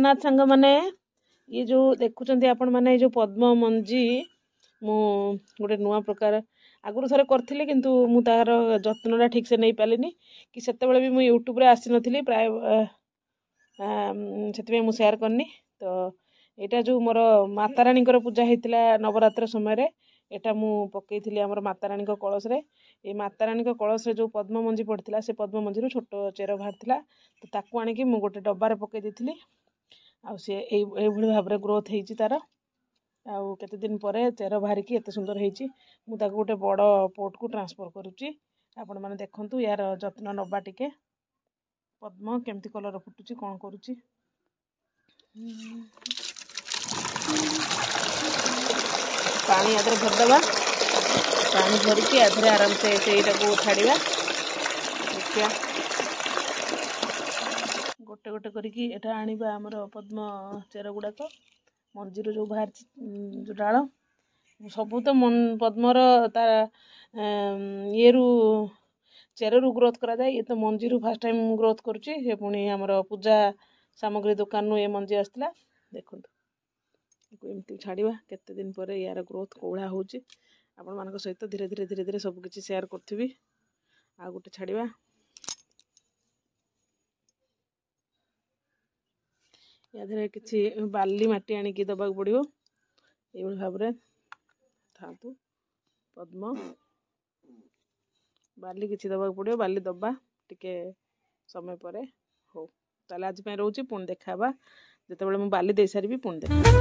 जगन्नाथ सांग मैंने ये जो देखुं आपण मैंने जो पद्म मंजी मु गोटे नुआ प्रकार आगुरी थे करी किंतु मु तार जत्नटा ठीक से नहीं पारिनी कि से भी मुझे यूट्यूब आसी नी प्राय से मुझे सेयार करनी। तो यहाँ जो मोर माताराणी पूजा होता नवरात्र समय एटा मु पकई आमर माताराणी कलश रे ये माताराणी कलश रे जो पद्म मंजी पड़ता से पद्म मंजी छोट चेर बाहर तो ताकू आनिकी मु गोटे डब्बार पकई देती आउ सी भाव में ग्रोथ होती तार आउ केते दिन पर चेर बाहरिकी एत सुंदर होती मुझे गोटे बड़ पोट को ट्रांसफर करुच्ची आपण मैंने देखु यार जत्न नवा टिके पद्म केमती कलर फुटुची कौन करुच्ची पानी आदर भरदबा पानी भरिकी आधे आराम से को छाड़ा देखिया गोटे गोटे करके एटा आनिबा हमर पद्म चेर गुड़ाक मंजीर जो बाहर जो डाल सबू तो पद्मर तार ये चेर रु ग्रोथ करा जाए ये तो मंजी फास्ट टाइम ग्रोथ करुच्ची पुणी आमर पूजा सामग्री दुकान ये मंजी आसला देखो एमती छाड़ा केते दिन पर यार ग्रोथ कौड़ा हो आपण मान सहित धीरे धीरे धीरे धीरे सबकि सेयार करी आ गोटे छाड़ा या कि बाली माटी आनिकी दबा पड़ो ये भाव में था पद्म बाली किसी दबा पड़ो बाली दबा टिके समय पर हो ताले आज रोचे पुणी देखा जिते बड़े मुझे बाली दे सारी पुणी देखा।